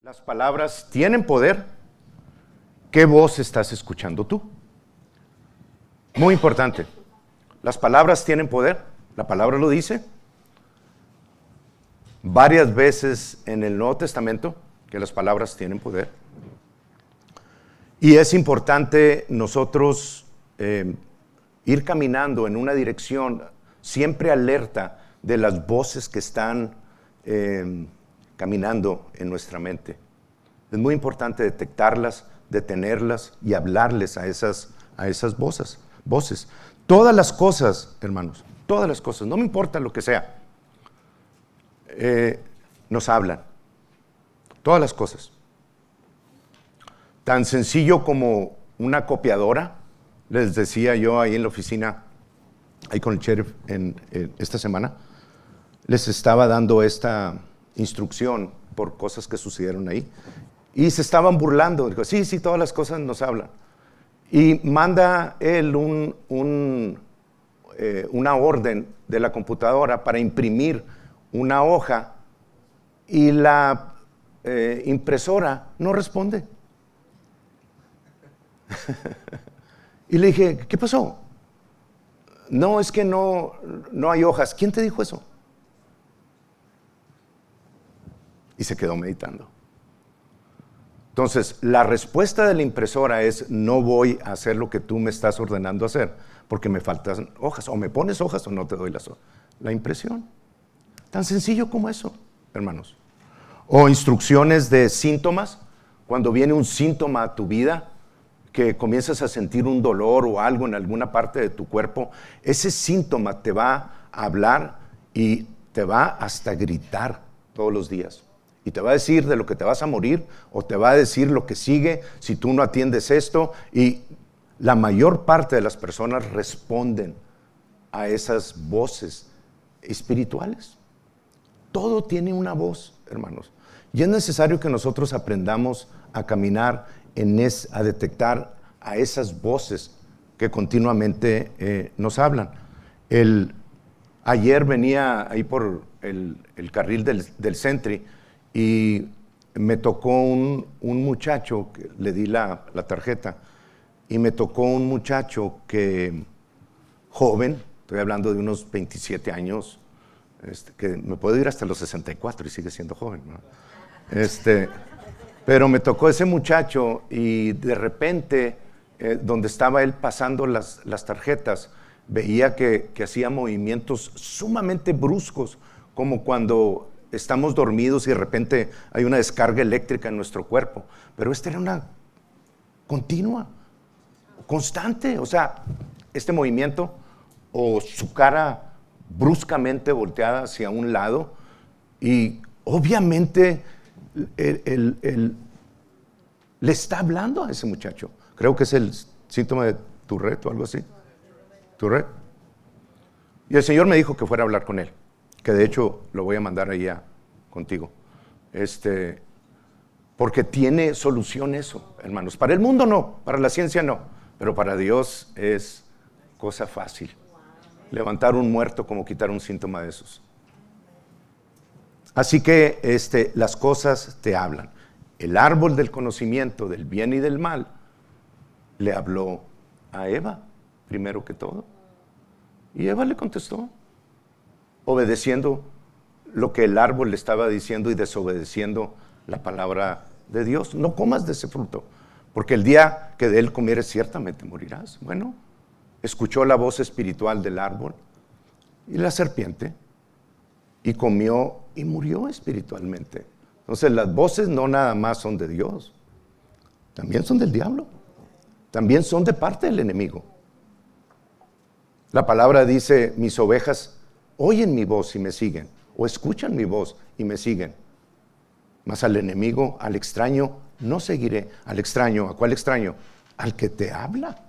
Las palabras tienen poder. ¿Qué voz estás escuchando tú? Muy importante. Las palabras tienen poder. La palabra lo dice. Varias veces en el Nuevo Testamento que las palabras tienen poder. Y es importante nosotros ir caminando en una dirección siempre alerta de las voces que están caminando en nuestra mente. Es muy importante detectarlas, detenerlas y hablarles a esas voces. Todas las cosas, hermanos, todas las cosas, no me importa lo que sea, nos hablan. Todas las cosas. Tan sencillo como una copiadora. Les decía yo ahí en la oficina, ahí con el sheriff esta semana, les estaba dando esta instrucción por cosas que sucedieron ahí. Y se estaban burlando. Dijo, sí, todas las cosas nos hablan. Y manda él una orden de la computadora para imprimir una hoja y la impresora no responde. Y le dije, ¿qué pasó? No, es que no hay hojas. ¿Quién te dijo eso? Y se quedó meditando. Entonces, la respuesta de la impresora es, no voy a hacer lo que tú me estás ordenando hacer, porque me faltan hojas. O me pones hojas o no te doy la impresión. Tan sencillo como eso, hermanos. O instrucciones de síntomas. Cuando viene un síntoma a tu vida, que comienzas a sentir un dolor o algo en alguna parte de tu cuerpo, ese síntoma te va a hablar y te va hasta gritar todos los días. Y te va a decir de lo que te vas a morir, o te va a decir lo que sigue si tú no atiendes esto. Y la mayor parte de las personas responden a esas voces espirituales. Todo tiene una voz, hermanos. Y es necesario que nosotros aprendamos a caminar a detectar a esas voces que continuamente nos hablan. Ayer venía ahí por el carril del Sentry y me tocó un muchacho, que le di la tarjeta, y me tocó un muchacho joven, estoy hablando de unos 27 años, que me puedo ir hasta los 64 y sigue siendo joven, ¿no? Pero me tocó ese muchacho y de repente, donde estaba él pasando las tarjetas, veía que hacía movimientos sumamente bruscos, como cuando estamos dormidos y de repente hay una descarga eléctrica en nuestro cuerpo. Pero era una continua, constante. O sea, este movimiento o su cara bruscamente volteada hacia un lado, y obviamente le está hablando a ese muchacho. Creo que es el síntoma de Tourette o algo así. Tourette. Y el Señor me dijo que fuera a hablar con él, que de hecho lo voy a mandar allá contigo. Porque tiene solución eso, hermanos. Para el mundo no, para la ciencia no, pero para Dios es cosa fácil. Levantar un muerto como quitar un síntoma de esos. Así que las cosas te hablan. El árbol del conocimiento del bien y del mal le habló a Eva, primero que todo. Y Eva le contestó, obedeciendo lo que el árbol le estaba diciendo y desobedeciendo la palabra de Dios. No comas de ese fruto, porque el día que de él comieres ciertamente morirás. Bueno, escuchó la voz espiritual del árbol y la serpiente, y comió y murió espiritualmente. Entonces las voces no nada más son de Dios, también son del diablo, también son de parte del enemigo. La palabra dice, mis ovejas oyen mi voz y me siguen, o escuchan mi voz y me siguen. Mas al enemigo, al extraño, no seguiré. Al extraño, ¿a cuál extraño? Al que te habla,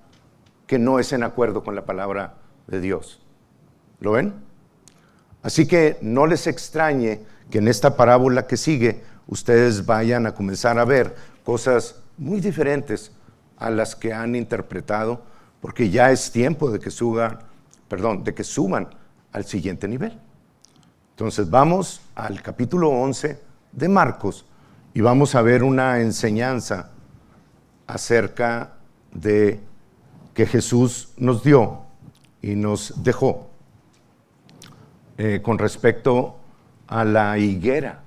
que no es en acuerdo con la palabra de Dios. ¿Lo ven? Así que no les extrañe que en esta parábola que sigue, ustedes vayan a comenzar a ver cosas muy diferentes a las que han interpretado, porque ya es tiempo de que suban al siguiente nivel. Entonces vamos al capítulo 11 de Marcos Y vamos a ver una enseñanza acerca de que Jesús nos dio y nos dejó con respecto a la higuera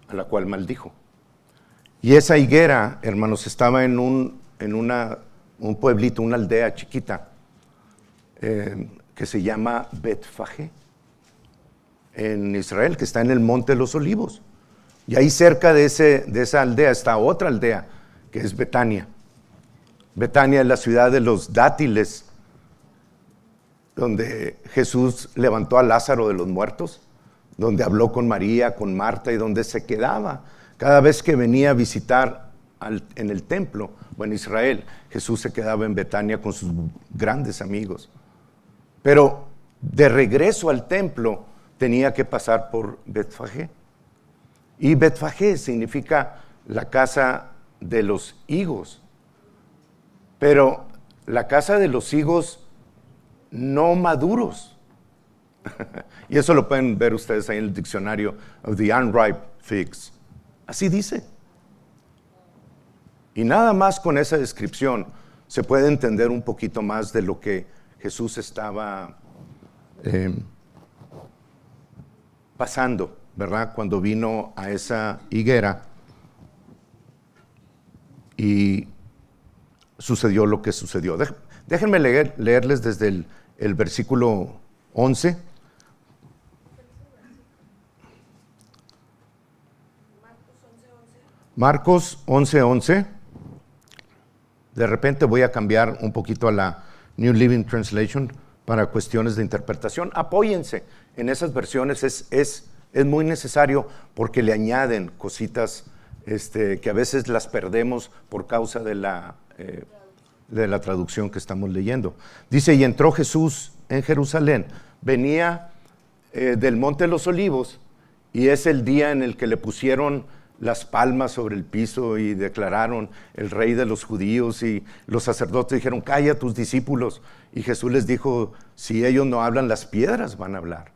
a la cual maldijo. Y esa higuera, hermanos, estaba en un pueblito, una aldea chiquita que se llama Betfagé en Israel, que está en el Monte de los Olivos. Y ahí cerca de esa aldea está otra aldea, que es Betania. Betania es la ciudad de los dátiles, donde Jesús levantó a Lázaro de los muertos, donde habló con María, con Marta, y donde se quedaba. Cada vez que venía a visitar en el templo o en Israel, Jesús se quedaba en Betania con sus grandes amigos. Pero de regreso al templo tenía que pasar por Betfagé. Y Betfagé significa la casa de los higos. Pero la casa de los higos no maduros. Y eso lo pueden ver ustedes ahí en el diccionario of the unripe figs. Así dice. Y nada más con esa descripción se puede entender un poquito más de lo que Jesús estaba pasando, ¿verdad? Cuando vino a esa higuera y sucedió lo que sucedió. Déjenme leerles desde el versículo 11. Marcos 11:11. De repente voy a cambiar un poquito a la New Living Translation para cuestiones de interpretación. Apóyense en esas versiones, es muy necesario porque le añaden cositas que a veces las perdemos por causa de la traducción que estamos leyendo. Dice, y entró Jesús en Jerusalén. Venía del Monte de los Olivos y es el día en el que le pusieron las palmas sobre el piso y declararon el rey de los judíos, y los sacerdotes dijeron, calla a tus discípulos, y Jesús les dijo, si ellos no hablan, las piedras van a hablar.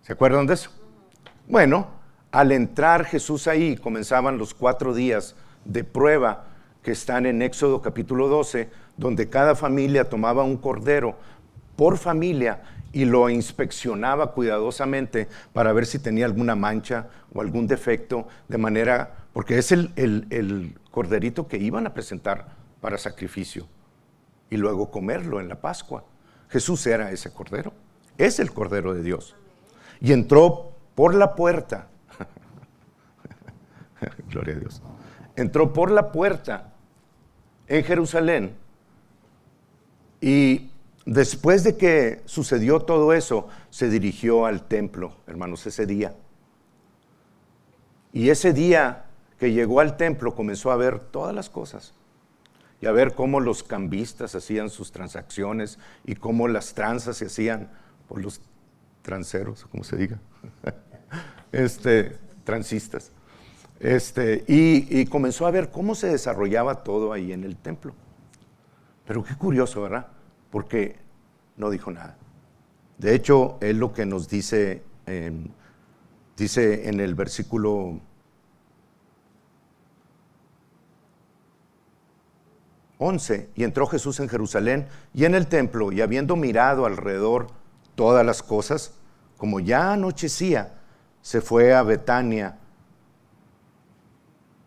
¿Se acuerdan de eso? Bueno, al entrar Jesús ahí, comenzaban los 4 días de prueba que están en Éxodo capítulo 12, donde cada familia tomaba un cordero por familia y lo inspeccionaba cuidadosamente para ver si tenía alguna mancha o algún defecto, de manera, porque es el corderito que iban a presentar para sacrificio y luego comerlo en la Pascua. Jesús era ese cordero, es el Cordero de Dios. Y entró por la puerta, gloria a Dios, entró por la puerta en Jerusalén, y después de que sucedió todo eso, se dirigió al templo, hermanos, ese día. Y ese día que llegó al templo comenzó a ver todas las cosas y a ver cómo los cambistas hacían sus transacciones y cómo las tranzas se hacían por los transeros, como se diga, transistas. Y comenzó a ver cómo se desarrollaba todo ahí en el templo. Pero qué curioso, ¿verdad? Porque no dijo nada. De hecho, él lo que nos dice en el versículo 11, y entró Jesús en Jerusalén y en el templo, y habiendo mirado alrededor todas las cosas, como ya anochecía, se fue a Betania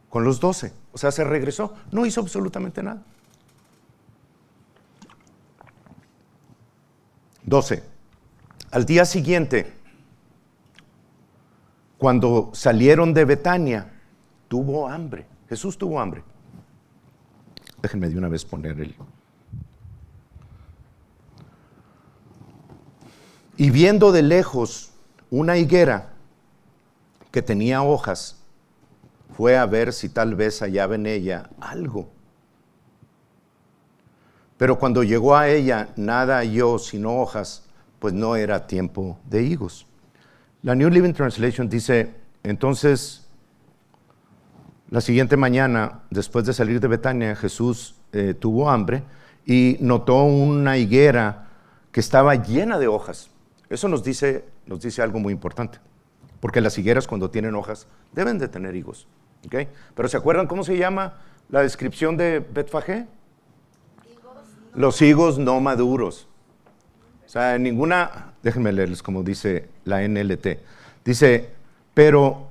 con los 12. O sea, se regresó, no hizo absolutamente nada. 12. Al día siguiente, cuando salieron de Betania, tuvo hambre. Jesús tuvo hambre. Déjenme de una vez poner Y viendo de lejos una higuera que tenía hojas, fue a ver si tal vez hallaba en ella algo. Pero cuando llegó a ella, nada halló sino hojas, pues no era tiempo de higos. La New Living Translation dice, entonces, la siguiente mañana, después de salir de Betania, Jesús tuvo hambre y notó una higuera que estaba llena de hojas. Eso nos dice algo muy importante, porque las higueras, cuando tienen hojas, deben de tener higos. ¿Okay? Pero ¿se acuerdan cómo se llama la descripción de Betfagé? Los higos no maduros. O sea, ninguna, déjenme leerles como dice la NLT. Dice, pero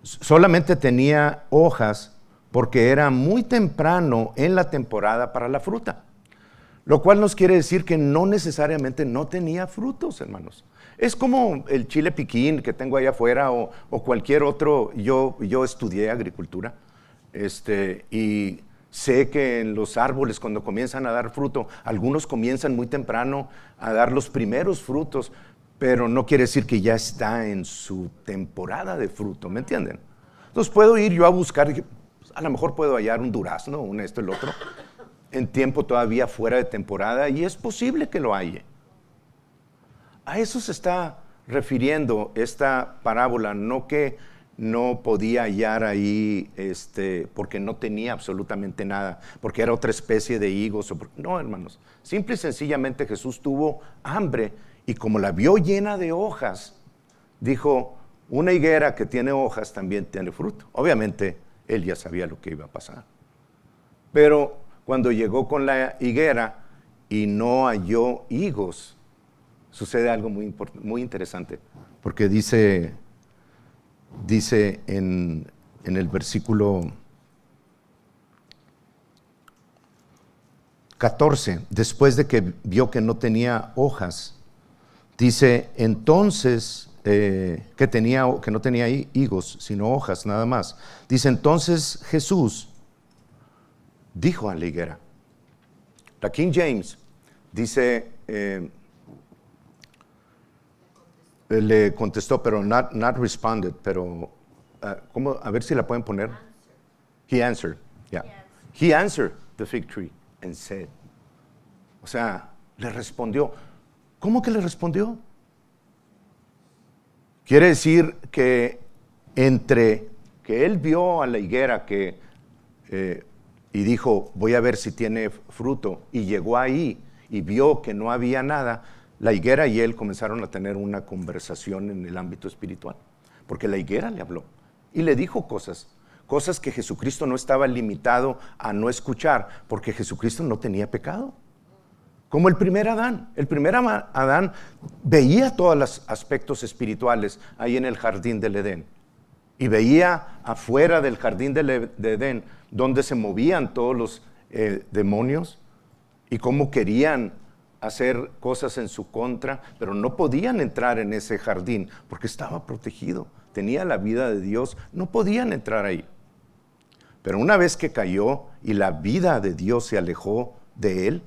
solamente tenía hojas porque era muy temprano en la temporada para la fruta. Lo cual nos quiere decir que no necesariamente no tenía frutos, hermanos. Es como el chile piquín que tengo allá afuera o cualquier otro. Yo estudié agricultura y sé que en los árboles cuando comienzan a dar fruto, algunos comienzan muy temprano a dar los primeros frutos, pero no quiere decir que ya está en su temporada de fruto, ¿me entienden? Entonces puedo ir yo a buscar, a lo mejor puedo hallar un durazno, un esto, el otro, en tiempo todavía fuera de temporada, y es posible que lo halle. A eso se está refiriendo esta parábola, no que no podía hallar ahí porque no tenía absolutamente nada, porque era otra especie de higos. No, hermanos, simple y sencillamente Jesús tuvo hambre y como la vio llena de hojas, dijo, una higuera que tiene hojas también tiene fruto. Obviamente, él ya sabía lo que iba a pasar. Pero cuando llegó con la higuera y no halló higos, sucede algo muy interesante, porque dice en el versículo 14, después de que vio que no tenía hojas, dice entonces que no tenía higos, sino hojas nada más. Dice entonces Jesús dijo a la higuera. La King James dice, le contestó, pero not responded, pero, ¿cómo? A ver si la pueden poner. He answered, yeah. He answered the fig tree and said. O sea, le respondió. ¿Cómo que le respondió? Quiere decir que entre que él vio a la higuera y dijo, voy a ver si tiene fruto, y llegó ahí y vio que no había nada, la higuera y él comenzaron a tener una conversación en el ámbito espiritual, porque la higuera le habló y le dijo cosas que Jesucristo no estaba limitado a no escuchar, porque Jesucristo no tenía pecado. Como el primer Adán. El primer Adán veía todos los aspectos espirituales ahí en el jardín del Edén. Y veía afuera del jardín del Edén donde se movían todos los demonios y cómo querían hacer cosas en su contra, pero no podían entrar en ese jardín porque estaba protegido. Tenía la vida de Dios, no podían entrar ahí. Pero una vez que cayó y la vida de Dios se alejó de él,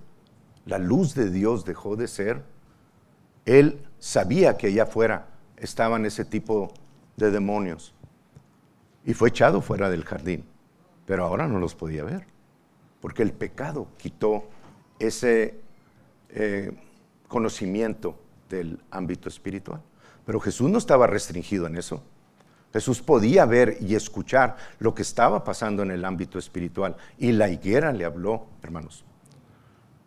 la luz de Dios dejó de ser, él sabía que allá afuera estaban ese tipo de demonios y fue echado fuera del jardín, pero ahora no los podía ver, porque el pecado quitó ese conocimiento del ámbito espiritual. Pero Jesús no estaba restringido en eso. Jesús podía ver y escuchar lo que estaba pasando en el ámbito espiritual, y la higuera le habló, hermanos.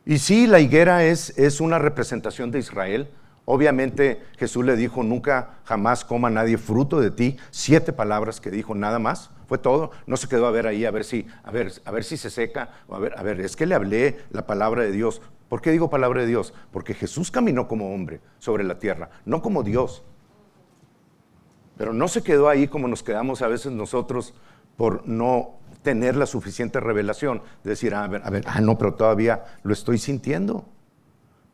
Y sí, la higuera es una representación de Israel. Obviamente Jesús le dijo, nunca jamás coma nadie fruto de ti. 7 palabras que dijo, nada más, fue todo. No se quedó a ver ahí, a ver si se seca, o a ver, es que le hablé la palabra de Dios. ¿Por qué digo palabra de Dios? Porque Jesús caminó como hombre sobre la tierra, no como Dios. Pero no se quedó ahí como nos quedamos a veces nosotros por no tener la suficiente revelación, de decir, no, pero todavía lo estoy sintiendo.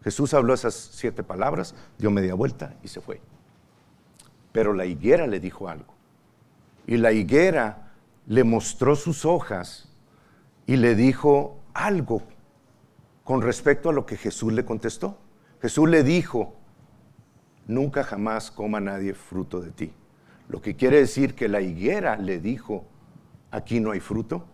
Jesús habló esas 7 palabras, dio media vuelta y se fue. Pero la higuera le dijo algo. Y la higuera le mostró sus hojas y le dijo algo con respecto a lo que Jesús le contestó. Jesús le dijo, nunca jamás coma nadie fruto de ti. Lo que quiere decir que la higuera le dijo, aquí no hay fruto.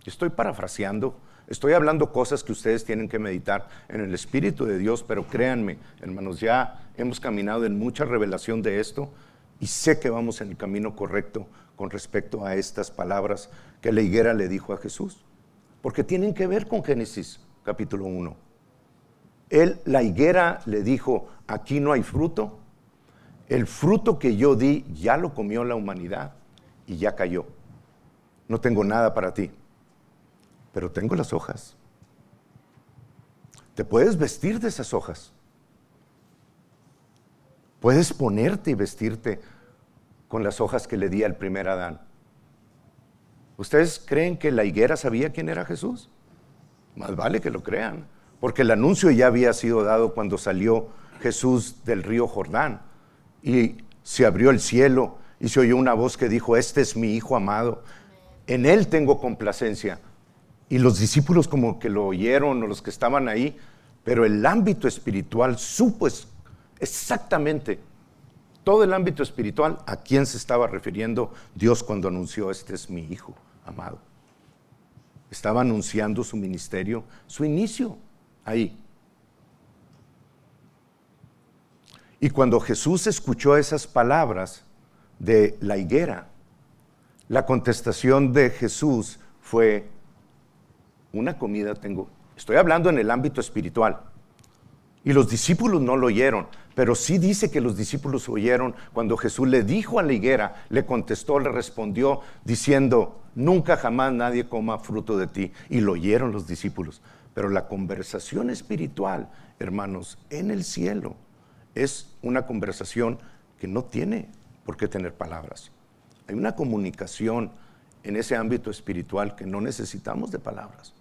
Estoy parafraseando, estoy hablando cosas que ustedes tienen que meditar en el Espíritu de Dios, pero créanme, hermanos, ya hemos caminado en mucha revelación de esto y sé que vamos en el camino correcto con respecto a estas palabras que la higuera le dijo a Jesús, porque tienen que ver con Génesis capítulo 1. La higuera le dijo, aquí no hay fruto, el fruto que yo di ya lo comió la humanidad y ya cayó. no tengo nada para ti, pero tengo las hojas. Te puedes vestir de esas hojas. Puedes ponerte y vestirte con las hojas que le di al primer Adán. ¿Ustedes creen que la higuera sabía quién era Jesús? Más vale que lo crean, porque el anuncio ya había sido dado cuando salió Jesús del río Jordán y se abrió el cielo y se oyó una voz que dijo: este es mi Hijo amado, en él tengo complacencia. Y los discípulos como que lo oyeron, o los que estaban ahí, pero el ámbito espiritual supo exactamente todo el ámbito espiritual a quién se estaba refiriendo Dios cuando anunció: este es mi Hijo amado. Estaba anunciando su ministerio, su inicio ahí. Y cuando Jesús escuchó esas palabras de la higuera, la contestación de Jesús fue: una comida tengo. Estoy hablando en el ámbito espiritual. Y los discípulos no lo oyeron, pero sí dice que los discípulos oyeron cuando Jesús le dijo a la higuera, le contestó, le respondió diciendo: nunca jamás nadie coma fruto de ti. Y lo oyeron los discípulos. Pero la conversación espiritual, hermanos, en el cielo, es una conversación que no tiene por qué tener palabras. Hay una comunicación en ese ámbito espiritual que no necesitamos de palabras.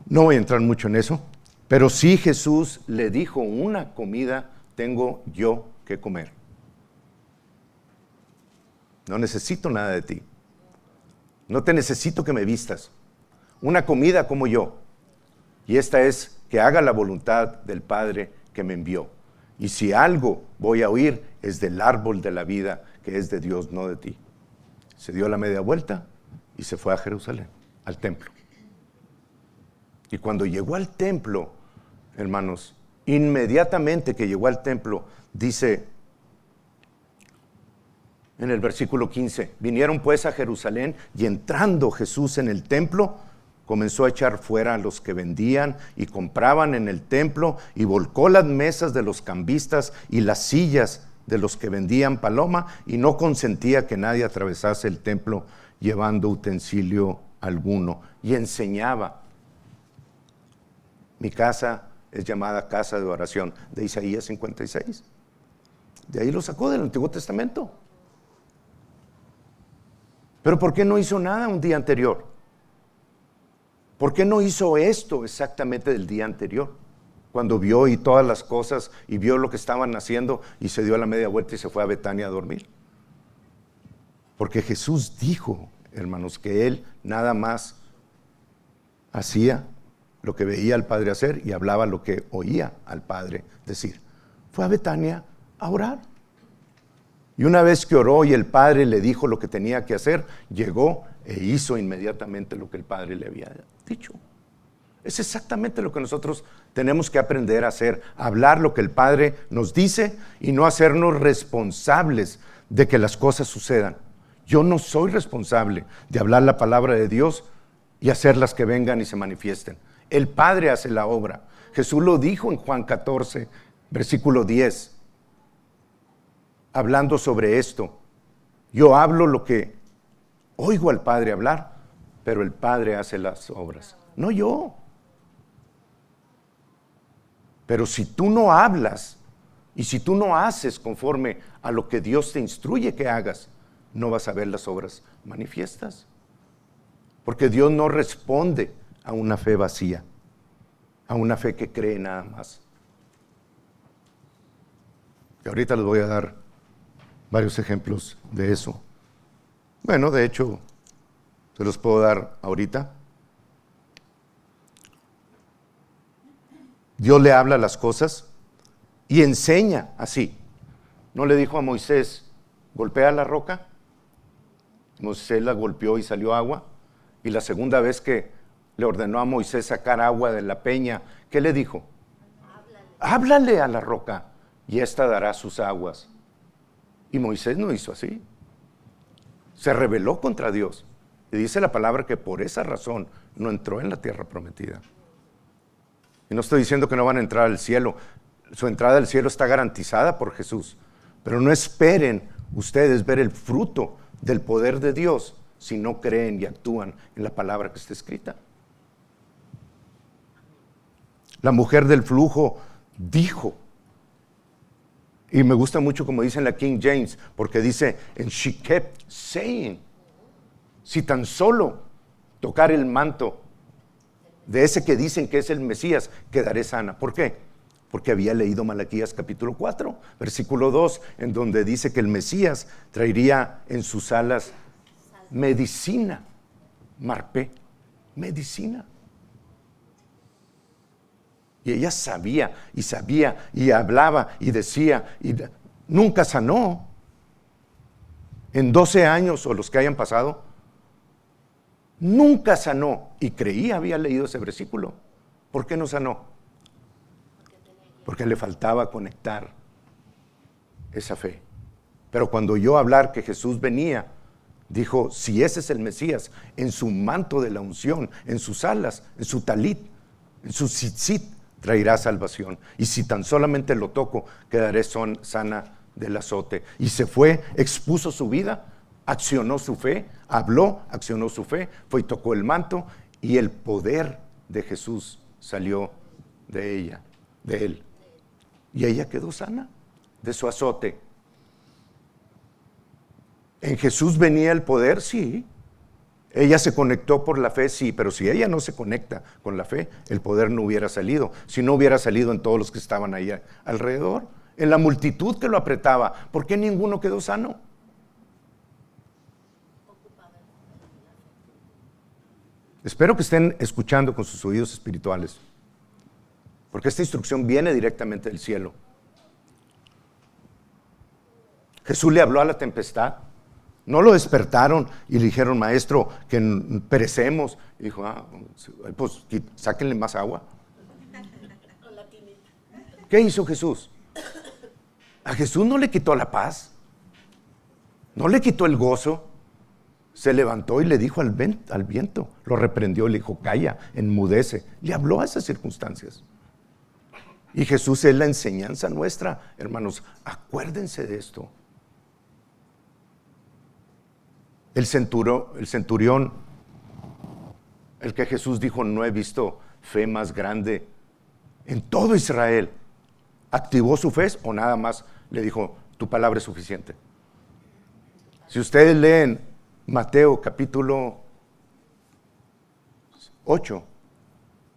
No voy a entrar mucho en eso, pero sí Jesús le dijo: una comida tengo yo que comer. No necesito nada de ti. No te necesito que me vistas. Una comida como yo. Y esta es que haga la voluntad del Padre que me envió. Y si algo voy a oír es del árbol de la vida, que es de Dios, no de ti. Se dio la media vuelta y se fue a Jerusalén, al templo. Y cuando llegó al templo, hermanos, inmediatamente que llegó al templo, dice en el versículo 15, vinieron pues a Jerusalén, y entrando Jesús en el templo, comenzó a echar fuera a los que vendían y compraban en el templo, y volcó las mesas de los cambistas y las sillas de los que vendían paloma, y no consentía que nadie atravesase el templo llevando utensilio alguno. Y enseñaba. Mi casa es llamada casa de oración, de Isaías 56. De ahí lo sacó del Antiguo Testamento. Pero ¿por qué no hizo nada un día anterior? ¿Por qué no hizo esto exactamente del día anterior? Cuando vio y todas las cosas y vio lo que estaban haciendo y se dio la media vuelta y se fue a Betania a dormir. Porque Jesús dijo, hermanos, que Él nada más hacía lo que veía al Padre hacer y hablaba lo que oía al Padre decir. Fue a Betania a orar. Y una vez que oró y el Padre le dijo lo que tenía que hacer, llegó e hizo inmediatamente lo que el Padre le había dicho. Es exactamente lo que nosotros tenemos que aprender a hacer, hablar lo que el Padre nos dice y no hacernos responsables de que las cosas sucedan. Yo no soy responsable de hablar la palabra de Dios y hacerlas que vengan y se manifiesten. El Padre hace la obra. Jesús lo dijo en Juan 14, versículo 10, hablando sobre esto. Yo hablo lo que oigo al Padre hablar, pero el Padre hace las obras, no yo. Pero si tú no hablas y si tú no haces conforme a lo que Dios te instruye que hagas, no vas a ver las obras manifiestas. Porque Dios no responde a una fe vacía, a una fe que cree nada más. Y ahorita les voy a dar varios ejemplos de eso. Bueno, de hecho, se los puedo dar ahorita. Dios le habla las cosas y enseña así. ¿No le dijo a Moisés, golpea la roca? Moisés la golpeó y salió agua. Y la segunda vez que le ordenó a Moisés sacar agua de la peña, ¿qué le dijo? Háblale a la roca y ésta dará sus aguas. Y Moisés no hizo así. Se rebeló contra Dios. Y dice la palabra que por esa razón no entró en la tierra prometida. Y no estoy diciendo que no van a entrar al cielo. Su entrada al cielo está garantizada por Jesús. Pero no esperen ustedes ver el fruto del poder de Dios si no creen y actúan en la palabra que está escrita. La mujer del flujo dijo, y me gusta mucho como dice en la King James, porque dice, and she kept saying, si tan solo tocar el manto de ese que dicen que es el Mesías, quedaré sana. ¿Por qué? Porque había leído Malaquías capítulo 4, versículo 2, en donde dice que el Mesías traería en sus alas medicina, marpé, medicina. Y ella sabía y hablaba y decía y nunca sanó. En 12 años o los que hayan pasado, nunca sanó y creía, había leído ese versículo. ¿Por qué no sanó? Porque le faltaba conectar esa fe. Pero cuando oyó hablar que Jesús venía, dijo, si ese es el Mesías, en su manto de la unción, en sus alas, en su talit, en su tzitzit, traerá salvación. Y si tan solamente lo toco, quedaré sana del azote. Y se fue, expuso su vida, accionó su fe, habló, accionó su fe, fue y tocó el manto, y el poder de Jesús salió de ella, de él. Y ella quedó sana de su azote. ¿En Jesús venía el poder? Sí. Ella se conectó por la fe, sí, pero si ella no se conecta con la fe, el poder no hubiera salido. Si no hubiera salido en todos los que estaban ahí alrededor, en la multitud que lo apretaba, ¿por qué ninguno quedó sano? Espero que estén escuchando con sus oídos espirituales, porque esta instrucción viene directamente del cielo. Jesús le habló a la tempestad. No lo despertaron y le dijeron, maestro, que perecemos. Y dijo, pues sáquenle más agua. ¿Qué hizo Jesús? A Jesús no le quitó la paz, no le quitó el gozo. Se levantó y le dijo al viento, lo reprendió y le dijo, calla, enmudece. Le habló a esas circunstancias. Y Jesús es la enseñanza nuestra, hermanos, acuérdense de esto. El centurión, el que Jesús dijo, no he visto fe más grande en todo Israel, ¿activó su fe o nada más le dijo, tu palabra es suficiente? Si ustedes leen Mateo capítulo 8,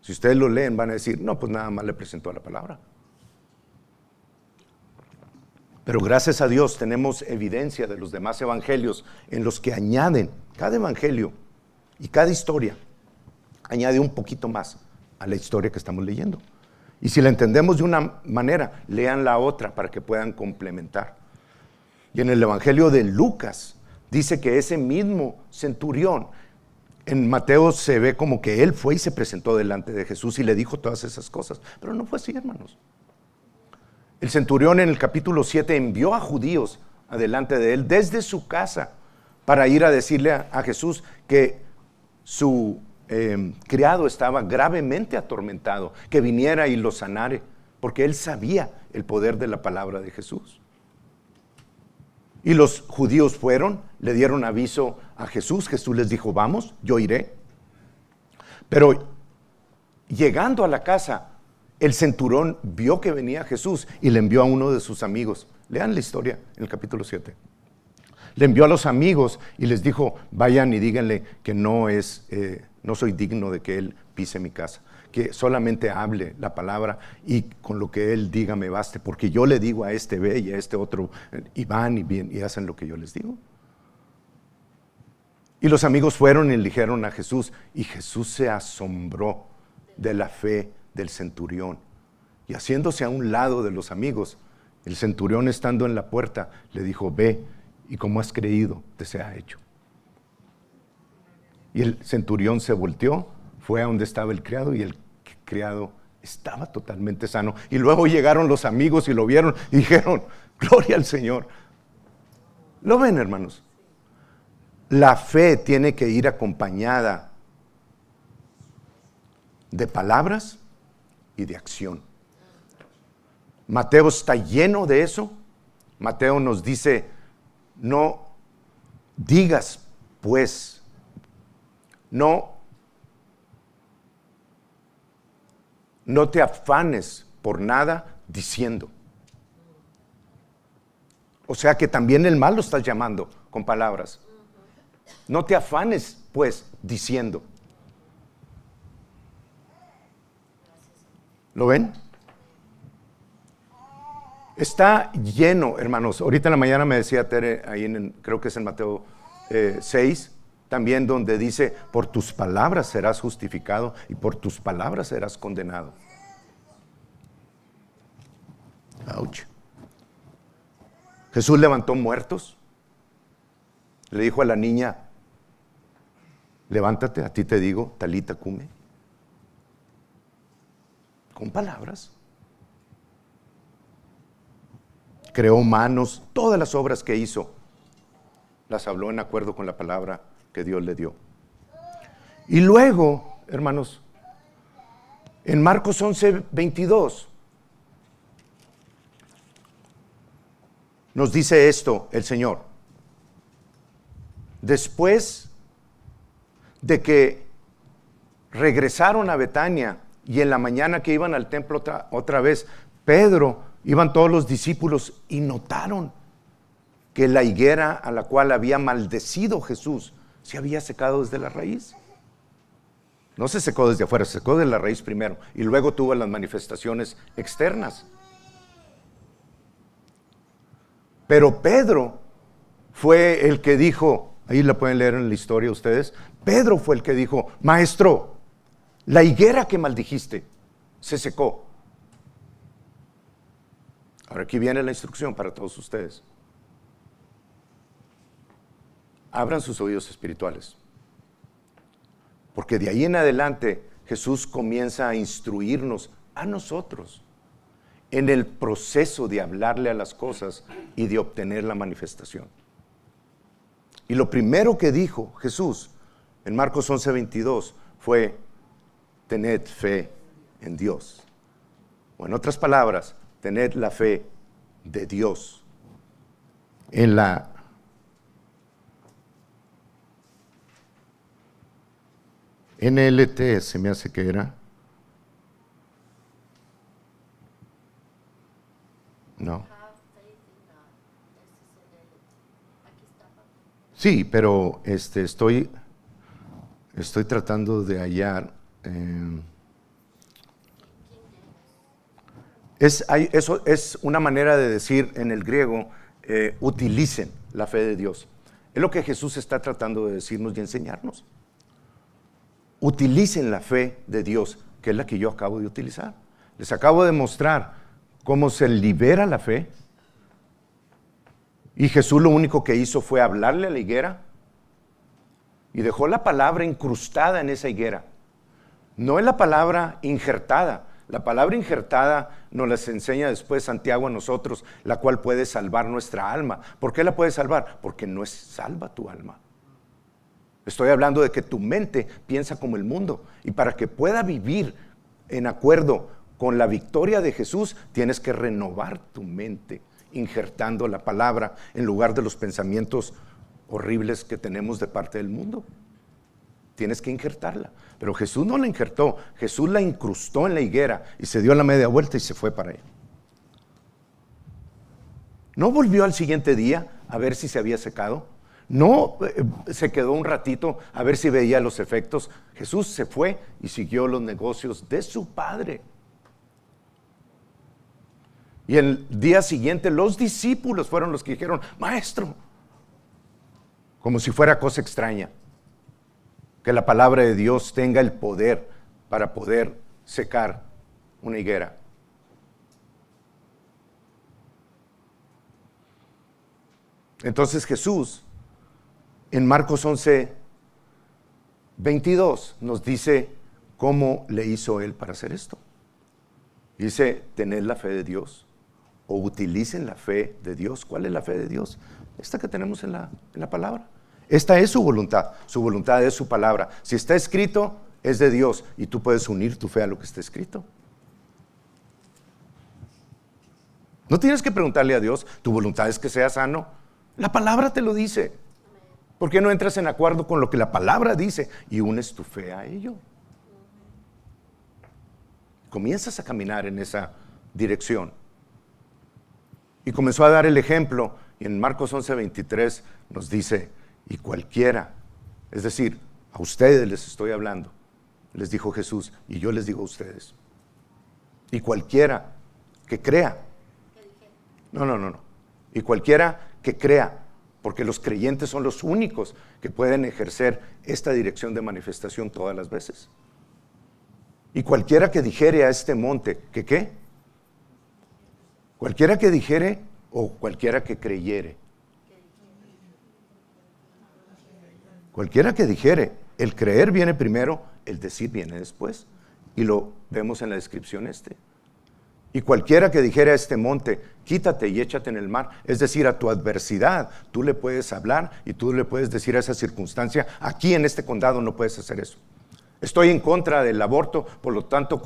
si ustedes lo leen van a decir, no, pues nada más le presentó la palabra. Pero gracias a Dios tenemos evidencia de los demás evangelios en los que añaden, cada evangelio y cada historia añade un poquito más a la historia que estamos leyendo. Y si la entendemos de una manera, lean la otra para que puedan complementar. Y en el evangelio de Lucas dice que ese mismo centurión, en Mateo se ve como que él fue y se presentó delante de Jesús y le dijo todas esas cosas, pero no fue así, hermanos. El centurión en el capítulo 7 envió a judíos adelante de él desde su casa para ir a decirle a Jesús que su criado estaba gravemente atormentado, que viniera y lo sanare, porque él sabía el poder de la palabra de Jesús. Y los judíos fueron, le dieron aviso a Jesús, Jesús les dijo, vamos, yo iré. Pero llegando a la casa, el centurión vio que venía Jesús y le envió a uno de sus amigos. Lean la historia en el capítulo 7. Le envió a los amigos y les dijo, vayan y díganle que no soy digno de que él pise mi casa, que solamente hable la palabra y con lo que él diga me baste, porque yo le digo a este ve y a este otro, y van y bien y hacen lo que yo les digo. Y los amigos fueron y le dijeron a Jesús, y Jesús se asombró de la fe del centurión, y haciéndose a un lado de los amigos, el centurión estando en la puerta le dijo, ve y como has creído te sea hecho. Y el centurión se volteó, fue a donde estaba el criado y el criado estaba totalmente sano. Y luego llegaron los amigos y lo vieron y dijeron, gloria al Señor. ¿Lo ven, hermanos? La fe tiene que ir acompañada de palabras y de acción. Mateo está lleno de eso. Mateo nos dice, no digas pues, no te afanes por nada diciendo. O sea que también el mal lo estás llamando con palabras. No te afanes, pues, diciendo. ¿Lo ven? Está lleno, hermanos. Ahorita en la mañana me decía Tere, ahí creo que es en Mateo 6, también donde dice, por tus palabras serás justificado y por tus palabras serás condenado. Ouch. Jesús levantó muertos. Le dijo a la niña, levántate, a ti te digo, talita cume. Con palabras. Creó manos, todas las obras que hizo, las habló en acuerdo con la palabra que Dios le dio. Y luego, hermanos, en Marcos 11:22, nos dice esto el Señor. Después de que regresaron a Betania y en la mañana que iban al templo otra vez, iban todos los discípulos y notaron que la higuera a la cual había maldecido Jesús se había secado desde la raíz. No se secó desde afuera, se secó de la raíz primero y luego tuvo las manifestaciones externas. Pero Pedro fue el que dijo, ahí la pueden leer en la historia ustedes, Pedro fue el que dijo, maestro, la higuera que maldijiste se secó. Ahora aquí viene la instrucción para todos ustedes. Abran sus oídos espirituales. Porque de ahí en adelante Jesús comienza a instruirnos a nosotros en el proceso de hablarle a las cosas y de obtener la manifestación. Y lo primero que dijo Jesús en Marcos 11:22 fue, tened fe en Dios. O en otras palabras, tened la fe de Dios. En la NLT se me hace que era. No. Sí, pero estoy tratando de hallar. Eso es una manera de decir en el griego, utilicen la fe de Dios. Es lo que Jesús está tratando de decirnos y enseñarnos. Utilicen la fe de Dios, que es la que yo acabo de utilizar. Les acabo de mostrar cómo se libera la fe. Y Jesús lo único que hizo fue hablarle a la higuera y dejó la palabra incrustada en esa higuera. No es la palabra injertada. La palabra injertada nos las enseña después Santiago a nosotros, la cual puede salvar nuestra alma. ¿Por qué la puede salvar? Porque no es salva tu alma. Estoy hablando de que tu mente piensa como el mundo. Y para que pueda vivir en acuerdo con la victoria de Jesús, tienes que renovar tu mente, injertando la palabra en lugar de los pensamientos horribles que tenemos de parte del mundo. Tienes que injertarla. Pero Jesús no la injertó, Jesús la incrustó en la higuera y se dio la media vuelta y se fue para allá. No volvió al siguiente día a ver si se había secado. No se quedó un ratito a ver si veía los efectos. Jesús se fue y siguió los negocios de su Padre. Y el día siguiente los discípulos fueron los que dijeron, maestro, como si fuera cosa extraña, que la palabra de Dios tenga el poder para poder secar una higuera. Entonces Jesús, en Marcos 11:22, nos dice cómo le hizo Él para hacer esto. Dice, tened la fe de Dios, o utilicen la fe de Dios. ¿Cuál es la fe de Dios? Esta que tenemos en la palabra. Esta es su voluntad es su palabra. Si está escrito, es de Dios, y tú puedes unir tu fe a lo que está escrito. No tienes que preguntarle a Dios, ¿tu voluntad es que seas sano? La palabra te lo dice. ¿Por qué no entras en acuerdo con lo que la palabra dice y unes tu fe a ello? Comienzas a caminar en esa dirección. Y comenzó a dar el ejemplo, y en Marcos 11:23 nos dice, y cualquiera, es decir, a ustedes les estoy hablando, les dijo Jesús, y yo les digo a ustedes, y cualquiera que crea, no, y cualquiera que crea, porque los creyentes son los únicos que pueden ejercer esta dirección de manifestación todas las veces. Y cualquiera que dijere a este monte, ¿que qué? Cualquiera que dijere o cualquiera que creyere. Cualquiera que dijere, el creer viene primero, el decir viene después. Y lo vemos en la descripción Y cualquiera que dijere a este monte, quítate y échate en el mar, es decir, a tu adversidad, tú le puedes hablar y tú le puedes decir a esa circunstancia, aquí en este condado no puedes hacer eso. Estoy en contra del aborto, por lo tanto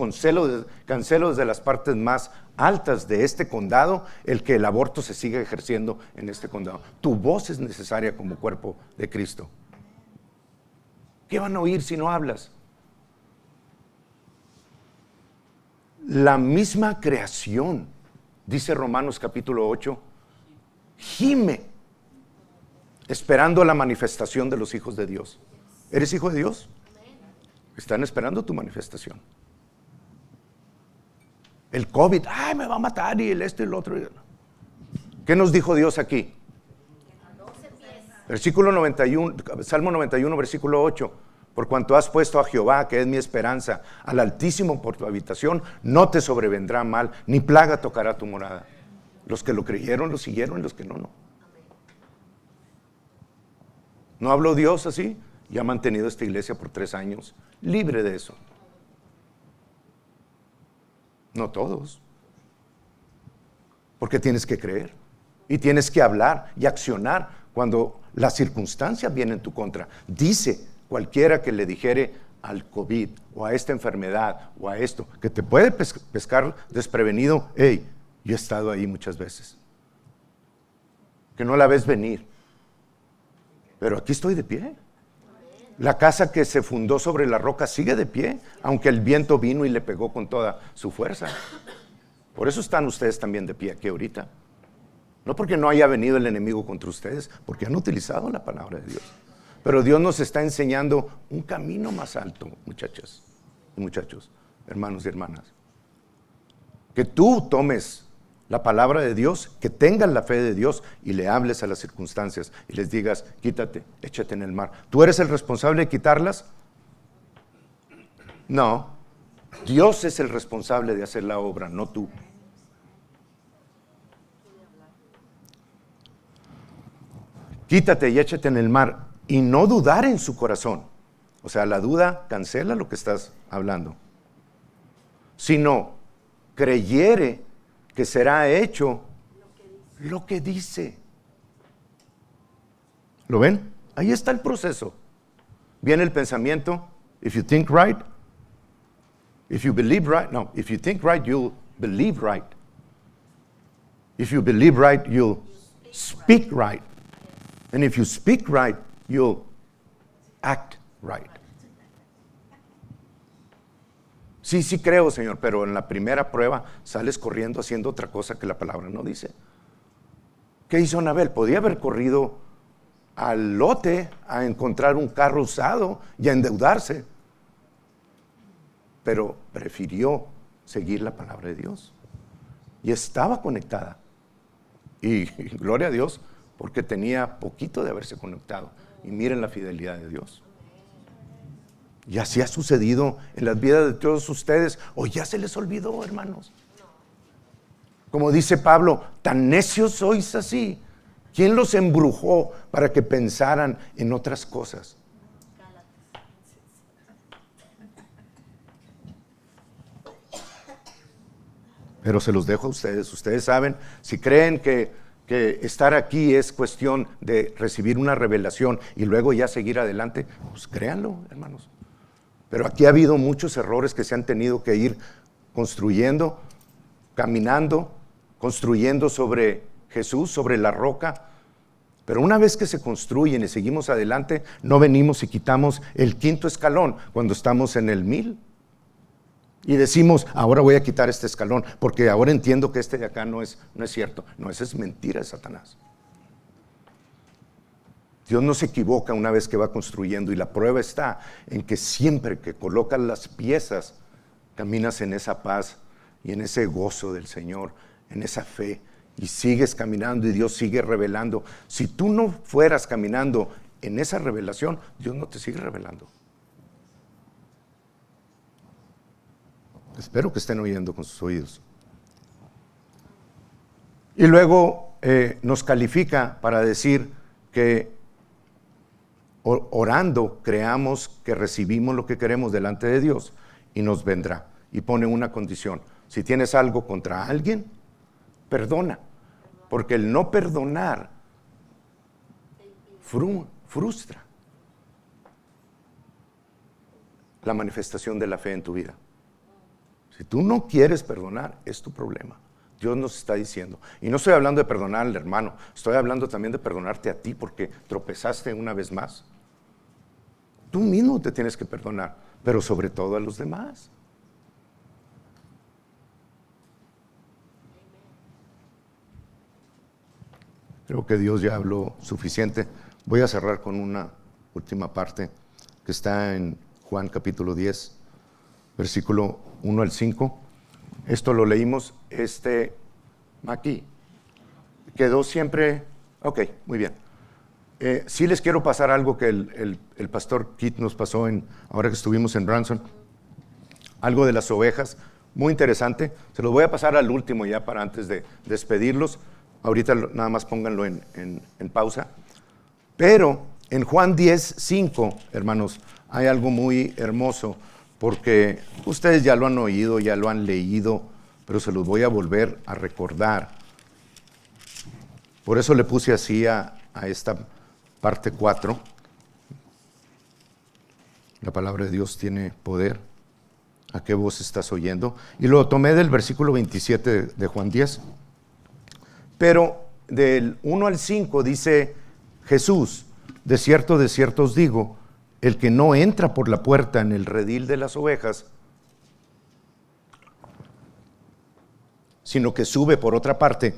cancelo desde las partes más altas de este condado el que el aborto se siga ejerciendo en este condado. Tu voz es necesaria como cuerpo de Cristo. ¿Qué van a oír si no hablas? La misma creación, dice Romanos capítulo 8, gime esperando la manifestación de los hijos de Dios. ¿Eres hijo de Dios? Están esperando tu manifestación. El COVID, ay, me va a matar, y el esto y el otro. ¿Qué nos dijo Dios aquí? Versículo 91, Salmo 91, versículo 8. Por cuanto has puesto a Jehová, que es mi esperanza, al Altísimo por tu habitación, no te sobrevendrá mal, ni plaga tocará tu morada. Los que lo creyeron, lo siguieron, y los que no, no. ¿No habló Dios así? Y ha mantenido esta iglesia por 3 años, libre de eso. No todos. Porque tienes que creer, y tienes que hablar y accionar cuando las circunstancias vienen en tu contra. Dice, cualquiera que le dijere al COVID o a esta enfermedad o a esto, que te puede pescar desprevenido, hey, yo he estado ahí muchas veces, que no la ves venir, pero aquí estoy de pie. La casa que se fundó sobre la roca sigue de pie, aunque el viento vino y le pegó con toda su fuerza. Por eso están ustedes también de pie aquí ahorita. No porque no haya venido el enemigo contra ustedes, porque han utilizado la palabra de Dios. Pero Dios nos está enseñando un camino más alto, muchachas y muchachos, hermanos y hermanas. Que tú tomes la palabra de Dios, que tengas la fe de Dios y le hables a las circunstancias y les digas, quítate, échate en el mar. ¿Tú eres el responsable de quitarlas? No, Dios es el responsable de hacer la obra, no tú. Quítate y échate en el mar y no dudar en su corazón. O sea, la duda cancela lo que estás hablando. Sino creyere que será hecho lo que dice. ¿Lo ven? Ahí está el proceso. Viene el pensamiento. If you think right, if you believe right, no, if you think right, you'll believe right. If you believe right, you'll speak right. And if you speak right, you'll act right. Sí creo, Señor, pero en la primera prueba sales corriendo haciendo otra cosa que la palabra no dice. ¿Qué hizo Anabel? Podía haber corrido al lote a encontrar un carro usado y a endeudarse, pero prefirió seguir la palabra de Dios y estaba conectada. Y gloria a Dios, porque tenía poquito de haberse conectado. Y miren la fidelidad de Dios. Y así ha sucedido en las vidas de todos ustedes. ¿O ya se les olvidó, hermanos? Como dice Pablo, tan necios sois así. ¿Quién los embrujó para que pensaran en otras cosas? Pero se los dejo a ustedes. Ustedes saben, si creen que estar aquí es cuestión de recibir una revelación y luego ya seguir adelante, pues créanlo, hermanos. Pero aquí ha habido muchos errores que se han tenido que ir construyendo, caminando, construyendo sobre Jesús, sobre la roca, Pero una vez que se construyen y seguimos adelante, no venimos y quitamos el quinto escalón cuando estamos en el 1000. Y decimos, ahora voy a quitar este escalón, porque ahora entiendo que este de acá no es cierto. No, esa es mentira de Satanás. Dios no se equivoca una vez que va construyendo, y la prueba está en que siempre que colocas las piezas, caminas en esa paz y en ese gozo del Señor, en esa fe, y sigues caminando y Dios sigue revelando. Si tú no fueras caminando en esa revelación, Dios no te sigue revelando. Espero que estén oyendo con sus oídos. Y luego nos califica para decir que orando creamos que recibimos lo que queremos delante de Dios y nos vendrá. Y pone una condición: si tienes algo contra alguien, perdona, porque el no perdonar frustra la manifestación de la fe en tu vida. Si tú no quieres perdonar, es tu problema. Dios nos está diciendo, y no estoy hablando de perdonar al hermano, estoy hablando también de perdonarte a ti porque tropezaste una vez más. Tú mismo te tienes que perdonar, pero sobre todo a los demás. Creo que Dios ya habló suficiente. Voy a cerrar con una última parte que está en Juan capítulo 10, versículo 1 al 5. Esto lo leímos, aquí. Quedó siempre, ok, muy bien. Sí les quiero pasar algo que el pastor Kit nos pasó ahora que estuvimos en Branson. Algo de las ovejas, muy interesante. Se los voy a pasar al último ya para antes de despedirlos. Ahorita nada más pónganlo en pausa. Pero en Juan 10, 5, hermanos, hay algo muy hermoso, porque ustedes ya lo han oído, ya lo han leído, pero se los voy a volver a recordar. Por eso le puse así a esta parte 4. La palabra de Dios tiene poder. ¿A qué voz estás oyendo? Y lo tomé del versículo 27 de Juan 10. Pero del 1 al 5 dice Jesús: de cierto os digo, el que no entra por la puerta en el redil de las ovejas, sino que sube por otra parte,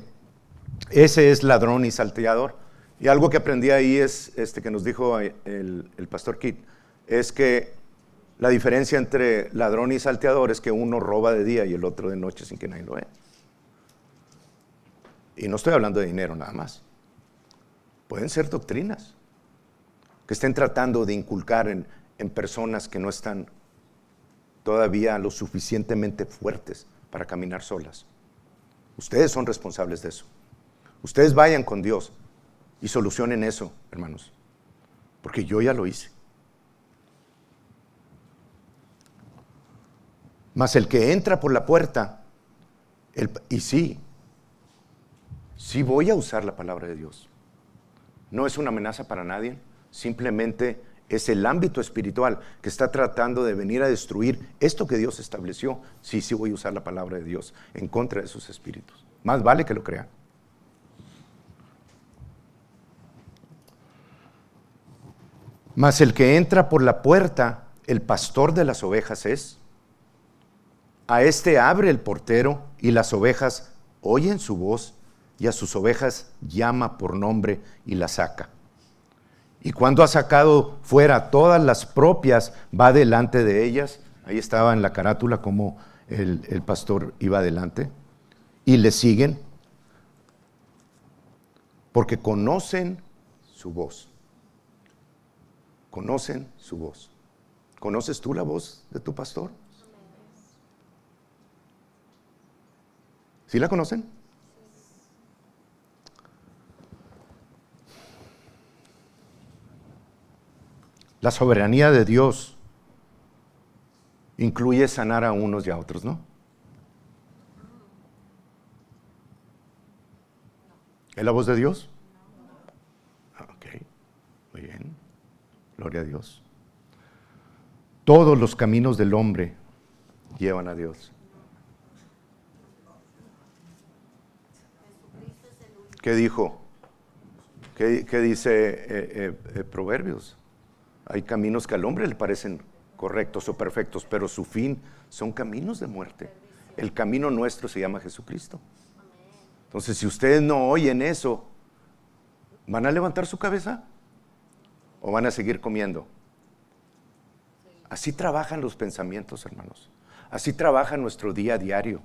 ese es ladrón y salteador. Y algo que aprendí ahí es, que nos dijo el pastor Kit, es que la diferencia entre ladrón y salteador es que uno roba de día y el otro de noche sin que nadie lo vea. Y no estoy hablando de dinero nada más. Pueden ser doctrinas que estén tratando de inculcar en personas que no están todavía lo suficientemente fuertes para caminar solas. Ustedes son responsables de eso. Ustedes vayan con Dios y solucionen eso, hermanos, porque yo ya lo hice. Mas el que entra por la puerta, y sí voy a usar la palabra de Dios. No es una amenaza para nadie, simplemente es el ámbito espiritual que está tratando de venir a destruir esto que Dios estableció. Sí voy a usar la palabra de Dios en contra de esos espíritus. Más vale que lo crean. Mas el que entra por la puerta, el pastor de las ovejas es. A este abre el portero y las ovejas oyen su voz, y a sus ovejas llama por nombre y las saca. Y cuando ha sacado fuera todas las propias, va delante de ellas. Ahí estaba en la carátula como el pastor iba adelante. Y le siguen porque conocen su voz. Conocen su voz. ¿Conoces tú la voz de tu pastor? ¿Sí la conocen? La soberanía de Dios incluye sanar a unos y a otros, ¿no? ¿Es la voz de Dios? Ok, muy bien. Gloria a Dios. Todos los caminos del hombre llevan a Dios. ¿Qué dijo? ¿Qué dice Proverbios? Hay caminos que al hombre le parecen correctos o perfectos, pero su fin son caminos de muerte. El camino nuestro se llama Jesucristo. Entonces, si ustedes no oyen eso, ¿van a levantar su cabeza? ¿O van a seguir comiendo? Así trabajan los pensamientos, hermanos. Así trabaja nuestro día a diario,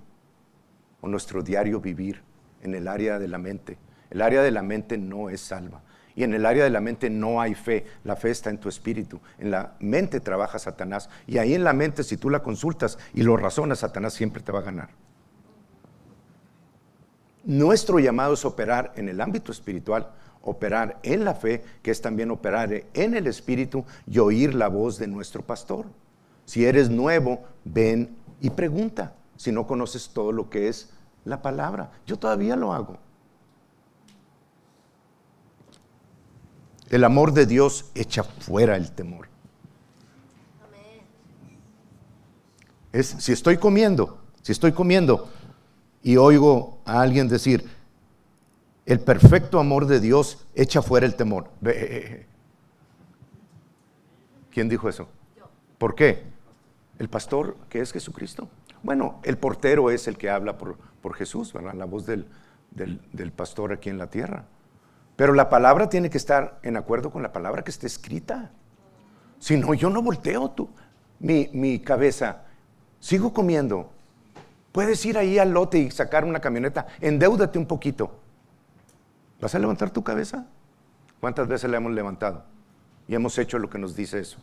o nuestro diario vivir en el área de la mente. El área de la mente no es salva. Y en el área de la mente no hay fe. La fe está en tu espíritu. En la mente trabaja Satanás. Y ahí en la mente, si tú la consultas y lo razonas, Satanás siempre te va a ganar. Nuestro llamado es operar en el ámbito espiritual, operar en la fe, que es también operar en el espíritu y oír la voz de nuestro pastor. Si eres nuevo, ven y pregunta. Si no conoces todo lo que es la palabra, yo todavía lo hago. El amor de Dios echa fuera el temor. Si estoy comiendo y oigo a alguien decir, el perfecto amor de Dios echa fuera el temor. ¿Quién dijo eso? ¿Por qué? El pastor, que es Jesucristo. Bueno, el portero es el que habla por Jesús, ¿verdad? La voz del pastor aquí en la tierra. Pero la palabra tiene que estar en acuerdo con la palabra que está escrita. Si no, yo no volteo mi cabeza. Sigo comiendo. Puedes ir ahí al lote y sacar una camioneta. Endeúdate un poquito. ¿Vas a levantar tu cabeza? ¿Cuántas veces la hemos levantado? Y hemos hecho lo que nos dice eso.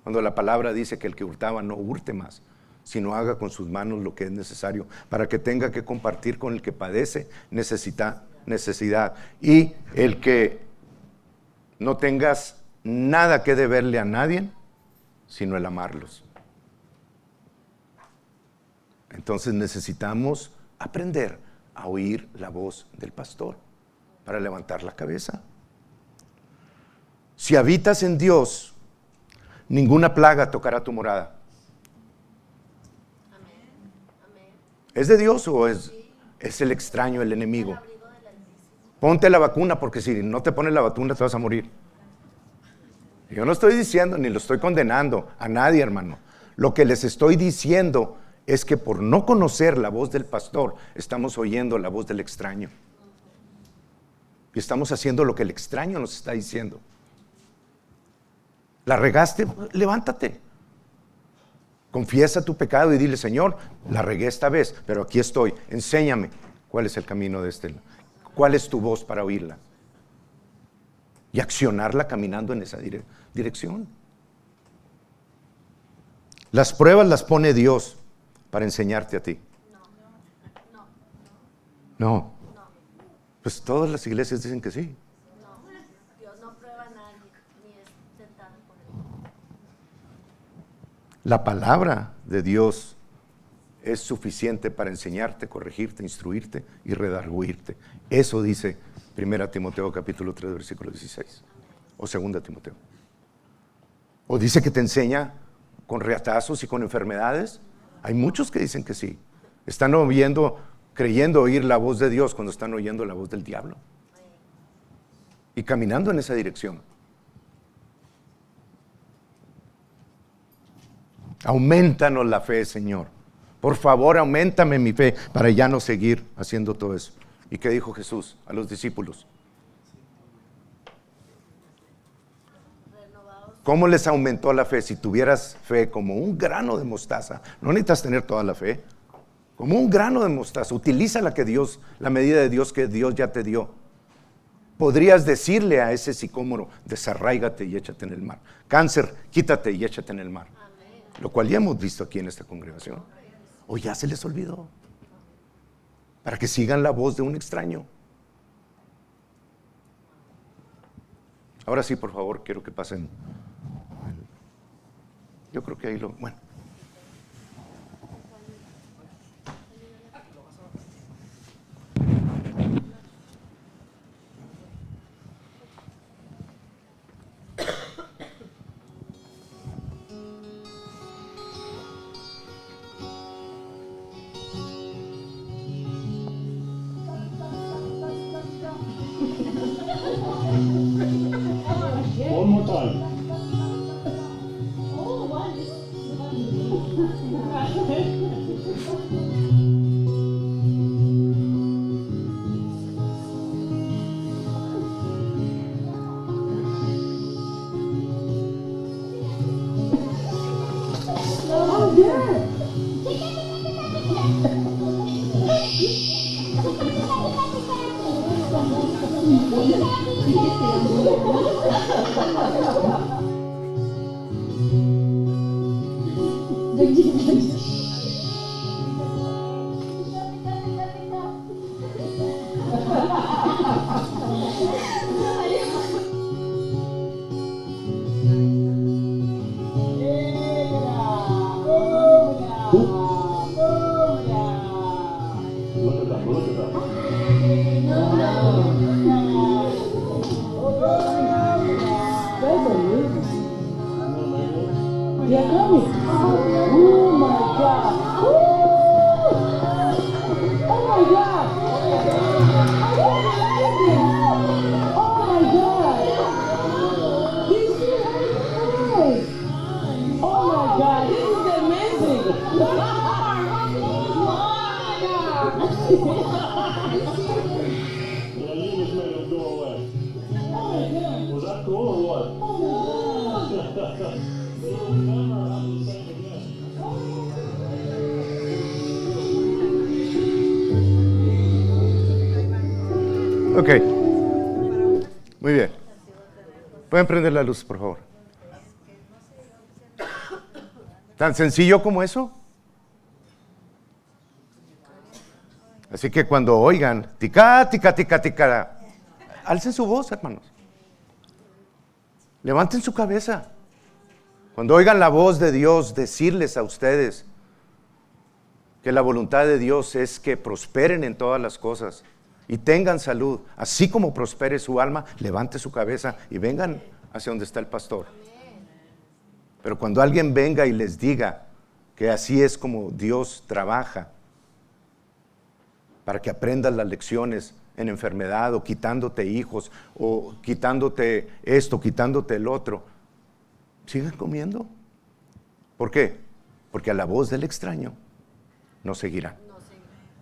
Cuando la palabra dice que el que hurtaba no hurte más, sino haga con sus manos lo que es necesario para que tenga que compartir con el que padece necesidad. Y el que no tengas nada que deberle a nadie, sino el amarlos. Entonces necesitamos aprender a oír la voz del pastor para levantar la cabeza. Si habitas en Dios, ninguna plaga tocará tu morada. ¿Es de Dios o es el extraño, el enemigo? Ponte la vacuna, porque si no te pones la vacuna te vas a morir. Yo no estoy diciendo ni lo estoy condenando a nadie, hermano. Lo que les estoy diciendo es que por no conocer la voz del pastor, estamos oyendo la voz del extraño. Y estamos haciendo lo que el extraño nos está diciendo. ¿La regaste? Levántate. Confiesa tu pecado y dile, Señor, la regué esta vez, pero aquí estoy. Enséñame cuál es el camino de este. ¿Cuál es tu voz para oírla? Y accionarla caminando en esa dirección. Las pruebas las pone Dios para enseñarte a ti. No. Pues todas las iglesias dicen que sí. Dios no prueba a nadie, ni es tentado por él. La palabra de Dios es suficiente para enseñarte, corregirte, instruirte y redarguirte. Eso dice 1 Timoteo capítulo 3 versículo 16. O 2 Timoteo. O dice que te enseña con reatazos y con enfermedades. Hay muchos que dicen que sí. Están creyendo oír la voz de Dios cuando están oyendo la voz del diablo. Y caminando en esa dirección. Aumentanos la fe, Señor. Por favor, auméntame mi fe para ya no seguir haciendo todo eso. ¿Y qué dijo Jesús a los discípulos? ¿Cómo les aumentó la fe? Si tuvieras fe como un grano de mostaza, no necesitas tener toda la fe. Como un grano de mostaza, utiliza la medida de Dios que Dios ya te dio. Podrías decirle a ese sicómoro, desarráigate y échate en el mar. Cáncer, quítate y échate en el mar. Lo cual ya hemos visto aquí en esta congregación. ¿O ya se les olvidó? Para que sigan la voz de un extraño. Ahora sí, por favor, quiero que pasen. Yo creo que ahí bueno. They're coming. Oh my God. Oh my God. Oh my God. These two guys. Oh my God. This is amazing. The leaders made them go away. Was that cool or what? You'll never have the same again. Ok. Muy bien. ¿Pueden prender la luz, por favor? ¿Tan sencillo como eso? Así que cuando oigan, tica, tica, tica, tica, alcen su voz, hermanos. Levanten su cabeza. Cuando oigan la voz de Dios decirles a ustedes que la voluntad de Dios es que prosperen en todas las cosas y tengan salud, así como prospere su alma, levante su cabeza y vengan hacia donde está el pastor. Pero cuando alguien venga y les diga que así es como Dios trabaja, para que aprendas las lecciones en enfermedad o quitándote hijos o quitándote esto, quitándote el otro, sigan comiendo. ¿Por qué? Porque a la voz del extraño no seguirán.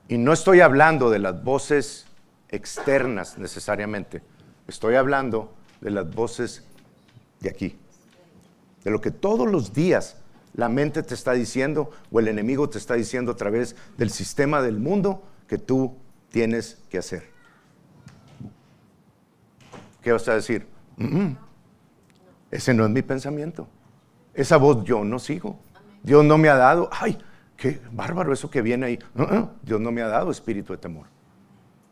Y no estoy hablando de las voces externas necesariamente, estoy hablando de las voces de aquí, de lo que todos los días la mente te está diciendo o el enemigo te está diciendo a través del sistema del mundo que tú tienes que hacer. ¿Qué vas a decir? Ese no es mi pensamiento. Esa voz yo no sigo. Dios no me ha dado, ay, qué bárbaro eso que viene ahí. Dios no me ha dado espíritu de temor.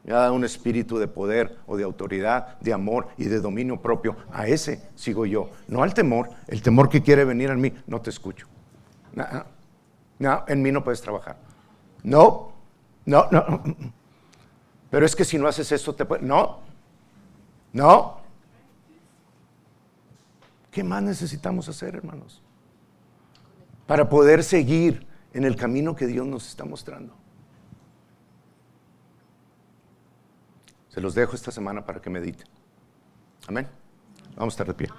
Me ha dado un espíritu de poder o de autoridad, de amor y de dominio propio. A ese sigo yo, no al temor. El temor que quiere venir en mí, no te escucho. No, en mí no puedes trabajar. No. Pero es que si no haces esto te puede... No. ¿Qué más necesitamos hacer, hermanos? Para poder seguir en el camino que Dios nos está mostrando. Se los dejo esta semana para que mediten. Amén. Vamos a estar de pie.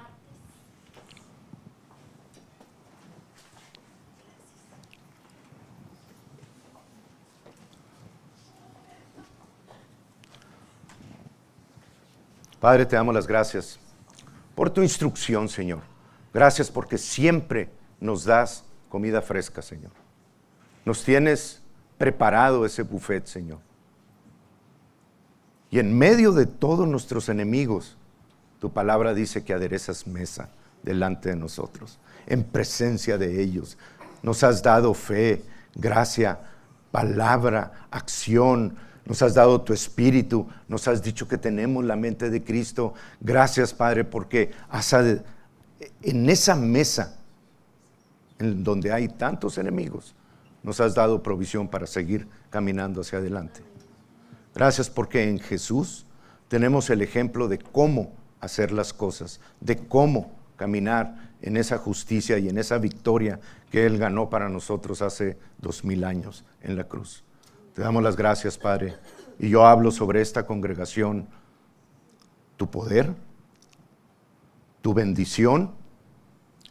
Padre, te damos las gracias por tu instrucción, Señor. Gracias porque siempre nos das comida fresca, Señor. Nos tienes preparado ese buffet, Señor. Y en medio de todos nuestros enemigos, tu palabra dice que aderezas mesa delante de nosotros, en presencia de ellos. Nos has dado fe, gracia, palabra, acción. Nos has dado tu espíritu, nos has dicho que tenemos la mente de Cristo. Gracias, Padre, porque en esa mesa, en donde hay tantos enemigos, nos has dado provisión para seguir caminando hacia adelante. Gracias porque en Jesús tenemos el ejemplo de cómo hacer las cosas, de cómo caminar en esa justicia y en esa victoria que Él ganó para nosotros hace 2000 años en la cruz. Te damos las gracias, Padre, y yo hablo sobre esta congregación, tu poder, tu bendición,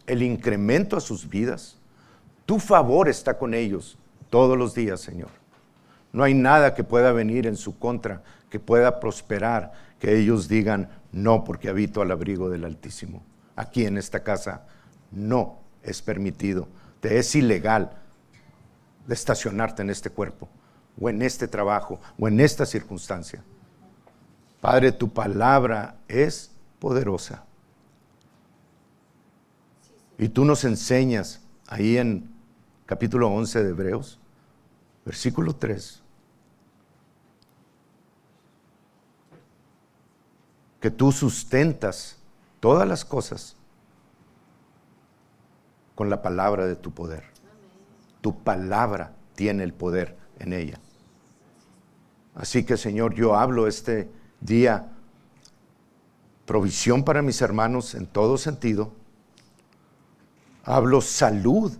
el incremento a sus vidas, tu favor está con ellos todos los días, Señor. No hay nada que pueda venir en su contra, que pueda prosperar, que ellos digan, no, porque habito al abrigo del Altísimo. Aquí en esta casa no es permitido, te es ilegal de estacionarte en este cuerpo, o en este trabajo, o en esta circunstancia. Padre, tu palabra es poderosa. Y tú nos enseñas ahí en capítulo 11 de Hebreos, versículo 3, que tú sustentas todas las cosas con la palabra de tu poder. Tu palabra tiene el poder en ella. Así que, Señor, yo hablo este día provisión para mis hermanos en todo sentido. Hablo salud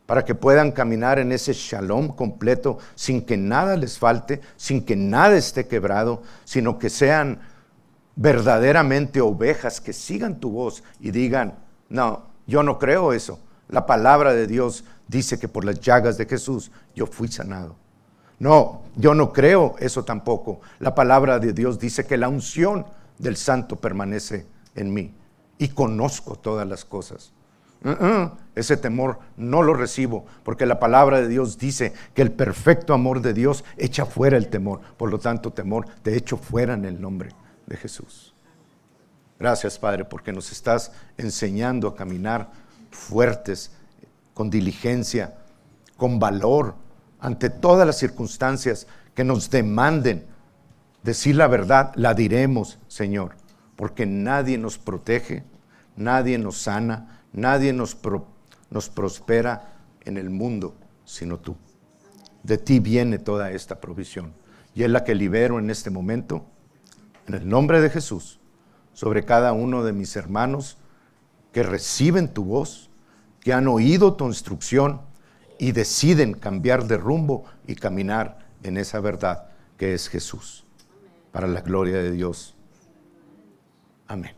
para que puedan caminar en ese shalom completo sin que nada les falte, sin que nada esté quebrado, sino que sean verdaderamente ovejas que sigan tu voz y digan, no, yo no creo eso. La palabra de Dios dice que por las llagas de Jesús yo fui sanado. No, yo no creo eso tampoco. La palabra de Dios dice que la unción del Santo permanece en mí y conozco todas las cosas. Ese temor no lo recibo, porque la palabra de Dios dice que el perfecto amor de Dios echa fuera el temor. Por lo tanto, temor te echo fuera en el nombre de Jesús. Gracias, Padre, porque nos estás enseñando a caminar fuertes, con diligencia, con valor, ante todas las circunstancias que nos demanden decir la verdad. La diremos, Señor, porque nadie nos protege, nadie nos sana, nadie nos prospera en el mundo, sino tú. De ti viene toda esta provisión. Y es la que libero en este momento, en el nombre de Jesús, sobre cada uno de mis hermanos que reciben tu voz, que han oído tu instrucción y deciden cambiar de rumbo y caminar en esa verdad que es Jesús. Para la gloria de Dios. Amén.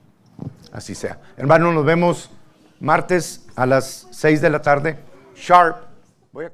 Así sea. Hermanos, nos vemos martes a las 6 de la tarde. Sharp. Voy a